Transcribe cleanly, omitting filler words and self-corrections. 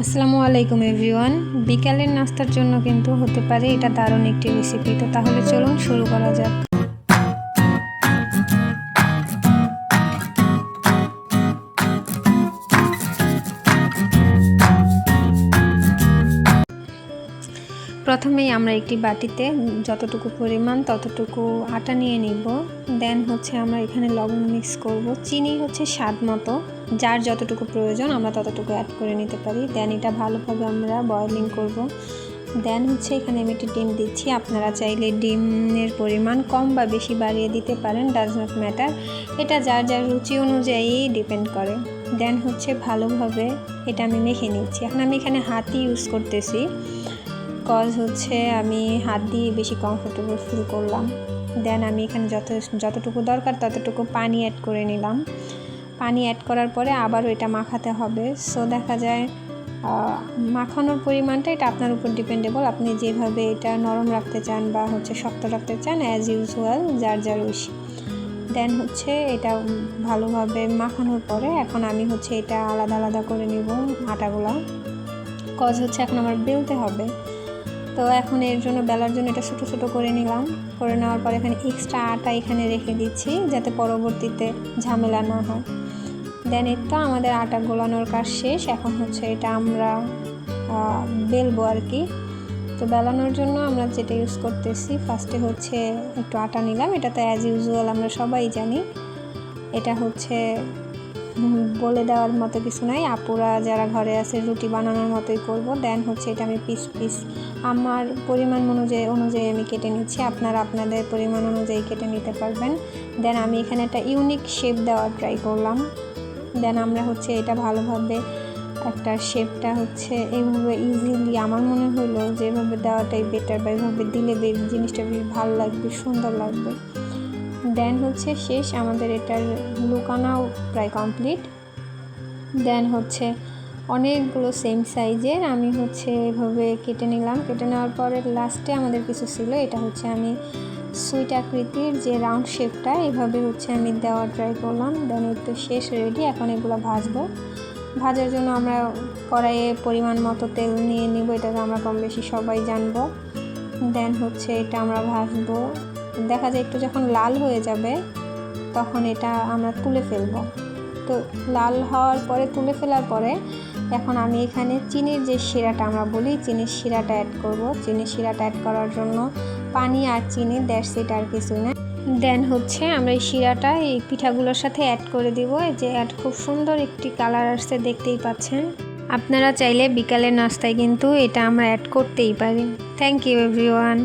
আসসালামু আলাইকুম এভরিওয়ান। বিকালের নাস্তার জন্য কিন্তু হতে পারে এটা দারুণ একটি রেসিপি। তো তাহলে চলুন শুরু করা যাক। প্রথমেই আমরা একটি বাটিতে যতটুকু পরিমাণ ততটুকু আটা নিয়ে নিব। দেন আমরা এখানে লবণ মিক্স করব। চিনি স্বাদ মতো, যার যতটুকু প্রয়োজন আমরা ততটুকু অ্যাড করে নিতে পারি। দেন এটা ভালোভাবে আমরা বয়লিং করব। দেন এখানে আমি একটি ডিম দিচ্ছি। আপনারা চাইলে ডিমের পরিমাণ কম বা বেশি বাড়িয়ে দিতে পারেন, ডাজ নট ম্যাটার। এটা যার যার রুচি অনুযায়ী ডিপেন্ড করে। দেন ভালোভাবে এটা আমি মেখে নিচ্ছি। এখন আমি এখানে হাতই ইউজ করতেছি, কজ আমি হাত দিয়ে বেশি কমফোর্টেবল ফিল করলাম। দেন আমি এখানে যতটুকু দরকার ততটুকু পানি অ্যাড করে নিলাম। পানি অ্যাড করার পরে আবারও এটা মাখাতে হবে। সো দেখা যায় মাখানোর পরিমাণটা এটা আপনার উপর ডিপেন্ডেবল। আপনি যেভাবে এটা নরম রাখতে চান বা শক্ত রাখতে চান, অ্যাজ ইউজুয়াল যার যার রুচি। দেন এটা ভালোভাবে মাখানোর পরে এখন আমি এটা আলাদা আলাদা করে নিব আটাগুলো, কজ এখন আমার বেলতে হবে। তো এখন এর জন্য বেলার জন্য এটা ছোটো ছোটো করে নিলাম। করে নেওয়ার পর এখানে এক্সট্রা আটা এখানে রেখে দিচ্ছি যাতে পরবর্তীতে ঝামেলা না হয়। দেন তো আমাদের আটা গোলানোর কাজ শেষ। এখন এটা আমরা বেলবো আর কি। তো বেলানোর জন্য আমরা যেটা ইউজ করতেছি, ফার্স্টে একটু আটা নিলাম। এটা তো অ্যাজ ইউজুয়াল আমরা সবাই জানি, এটা বলে দেওয়ার মতো কিছু নাই। আপুরা যারা ঘরে আছে রুটি বানানোর মতোই করব। দেন এটা আমি পিস পিস আমার পরিমাণ অনুযায়ী আমি কেটে নিচ্ছি। আপনারা আপনাদের পরিমাণ অনুযায়ী কেটে নিতে পারবেন। দেন আমি এখানে একটা ইউনিক শেপ দেওয়ার ট্রাই করলাম। দেন আমরা এটা ভালোভাবে একটা শেপটা এইভাবে ইজিলি আমার মনে হলো যে এভাবে দেওয়াটাই বেটার, বা এইভাবে দিলে জিনিসটা বেশ ভালো লাগবে, সুন্দর লাগবে। দেন শেষ আমাদের এটার লুকানাও প্রায় কমপ্লিট। দেন অনেকগুলো সেম সাইজের আমি এভাবে কেটে নিলাম। কেটে নেওয়ার পরে লাস্টে আমাদের কিছু ছিল, এটা আমি সুইট আকৃতির যে রাউন্ড শেপটা এইভাবে আমি দেওয়ার ট্রাই করলাম। দেন তো শেষ, রেডি। এখন এগুলো ভাজবো। ভাজার জন্য আমরা কড়াইয়ে পরিমাণ মতো তেল নিয়ে নিব, এটা আমরা কম বেশি সবাই জানবো। দেন এটা আমরা ভাজবো। দেখা যায় একটু যখন লাল হয়ে যাবে তখন এটা আমরা তুলে ফেলবো। তো লাল হওয়ার পরে তুলে ফেলার পরে এখন আমি এখানে চিনির যে শিরাটা আমরা বলি, চিনির শিরাটা অ্যাড করব। চিনির শিরাটা অ্যাড করার জন্য পানি আর চিনি, দ্যাটস ইট, আর কিছুই না। দেন আমরা এই শিরাটা এই পিঠাগুলোর সাথে অ্যাড করে দিব। যে খুব সুন্দর একটি কালার আসছে, দেখতেই পাচ্ছেন। আপনারা চাইলে বিকালের নাস্তায় কিন্তু এটা আমরা অ্যাড করতেই পারি। Thank you everyone.